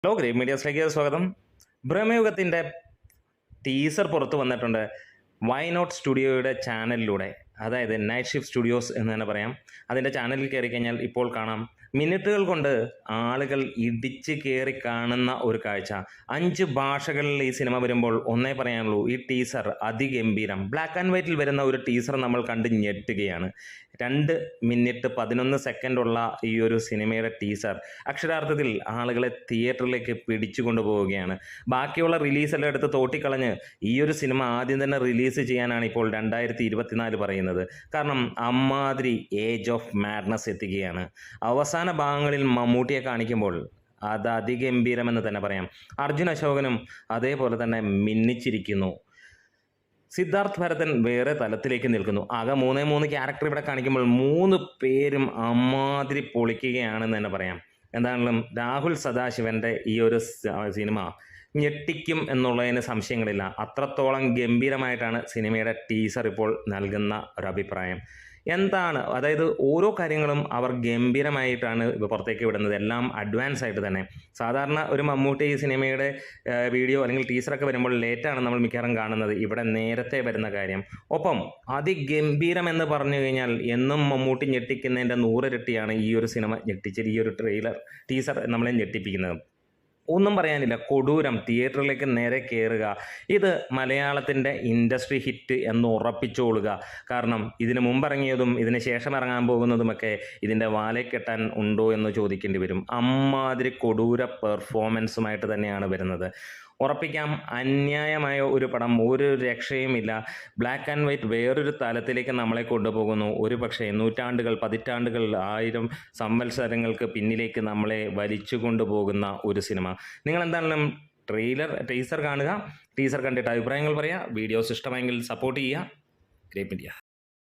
Hello great മീഡിയാസിലേക്ക് സ്വാഗതം. ബ്രഹ്മയുഗത്തിൻ്റെ teaser പുറത്തു വന്നിട്ടുണ്ട് വൈ നോട്ട് സ്റ്റുഡിയോയുടെ ചാനലിലൂടെ, അതായത് നൈറ്റ് ഷിഫ്റ്റ് സ്റ്റുഡിയോസ് എന്ന് തന്നെ പറയാം. അതിൻ്റെ ചാനലിൽ കയറി കഴിഞ്ഞാൽ ഇപ്പോൾ കാണാം മിനിറ്റുകൾ കൊണ്ട് ആളുകൾ ഇടിച്ച് കയറി കാണുന്ന ഒരു കാഴ്ച. 5 ഭാഷകളിൽ ഈ സിനിമ വരുമ്പോൾ ഒന്നേ പറയാനുള്ളൂ, ഈ ടീസർ അതിഗംഭീരം. ബ്ലാക്ക് ആൻഡ് വൈറ്റിൽ വരുന്ന ഒരു ടീസർ നമ്മൾ കണ്ട് ഞെട്ടുകയാണ്. 2 മിനിറ്റ് 11 സെക്കൻഡുള്ള ഈ ഒരു സിനിമയുടെ ടീസർ അക്ഷരാർത്ഥത്തിൽ ആളുകളെ തിയേറ്ററിലേക്ക് പിടിച്ചു കൊണ്ടുപോവുകയാണ്. ബാക്കിയുള്ള റിലീസെല്ലാം എടുത്ത് തോട്ടിക്കളഞ്ഞ് ഈ ഒരു സിനിമ ആദ്യം തന്നെ റിലീസ് ചെയ്യാനാണ് ഇപ്പോൾ 2024 പറയുന്നത്. കാരണം അമ്മാതിരി ഏജ് ഓഫ് മാഡ്നസ് എത്തുകയാണ്. അവസാന ഭാഗങ്ങളിൽ മമ്മൂട്ടിയെ കാണിക്കുമ്പോൾ അത് അതിഗംഭീരമെന്ന് തന്നെ പറയാം. അർജുൻ അശോകനും അതേപോലെ തന്നെ മിന്നിച്ചിരിക്കുന്നു. സിദ്ധാർത്ഥ് ഭരതൻ വേറെ തലത്തിലേക്ക് നിൽക്കുന്നു. ആകെ 3 ക്യാരക്ടർ ഇവിടെ കാണിക്കുമ്പോൾ 3 പേരും അമ്മാതിരി പൊളിക്കുകയാണെന്ന് തന്നെ പറയാം. എന്താണെങ്കിലും രാഹുൽ സദാശിവൻ്റെ ഈ ഒരു സിനിമ ഞെട്ടിക്കും എന്നുള്ളതിന് സംശയങ്ങളില്ല. അത്രത്തോളം ഗംഭീരമായിട്ടാണ് സിനിമയുടെ ടീസർ ഇപ്പോൾ നൽകുന്ന ഒരഭിപ്രായം. എന്താണ്, അതായത് ഓരോ കാര്യങ്ങളും അവർ ഗംഭീരമായിട്ടാണ് പുറത്തേക്ക് വിടുന്നത്, എല്ലാം അഡ്വാൻസ് ആയിട്ട് തന്നെ. സാധാരണ ഒരു മമ്മൂട്ടി സിനിമയുടെ വീഡിയോ അല്ലെങ്കിൽ ടീസറൊക്കെ വരുമ്പോൾ ലേറ്റാണ് നമ്മൾ മിക്കവാറും കാണുന്നത്. ഇവിടെ നേരത്തെ വരുന്ന കാര്യം. ഒപ്പം അതിഗംഭീരം എന്ന് പറഞ്ഞു കഴിഞ്ഞാൽ എന്നും മമ്മൂട്ടി ഞെട്ടിക്കുന്നതിൻ്റെ 100 ഇരട്ടിയാണ് ഈ ഒരു സിനിമ ഈ ഒരു ടീസർ നമ്മളെ ഞെട്ടിപ്പിക്കുന്നത്. ഒന്നും പറയാനില്ല, കൊടൂരം. തിയേറ്ററിലേക്ക് നേരെ കയറുക. ഇത് മലയാളത്തിൻ്റെ ഇൻഡസ്ട്രി ഹിറ്റ് എന്ന് ഉറപ്പിച്ചോളുക. കാരണം ഇതിന് മുമ്പിറങ്ങിയതും ഇതിന് ശേഷം ഇറങ്ങാൻ പോകുന്നതുമൊക്കെ ഇതിൻ്റെ വാലേ കെട്ടാൻ ഉണ്ടോ എന്ന് ചോദിക്കേണ്ടി വരും. അമ്മാതിരി കൊടൂര പെർഫോമൻസുമായിട്ട് തന്നെയാണ് വരുന്നത്. ഉറപ്പിക്കാം, അന്യായമായ ഒരു പടം, ഒരു രക്ഷയുമില്ല. ബ്ലാക്ക് ആൻഡ് വൈറ്റ് വേറൊരു തലത്തിലേക്ക് നമ്മളെ കൊണ്ടുപോകുന്നു. ഒരു പക്ഷേ നൂറ്റാണ്ടുകൾ, പതിറ്റാണ്ടുകൾ, 1000 സംവത്സരങ്ങൾക്ക് പിന്നിലേക്ക് നമ്മളെ വലിച്ചു കൊണ്ടുപോകുന്ന ഒരു സിനിമ. നിങ്ങൾ എന്തായാലും ടീസർ കാണുക. ടീസർ കണ്ടിട്ട് അഭിപ്രായങ്ങൾ പറയുക. വീഡിയോസ് ഇഷ്ടമെങ്കിൽ സപ്പോർട്ട് ചെയ്യുക. Great media.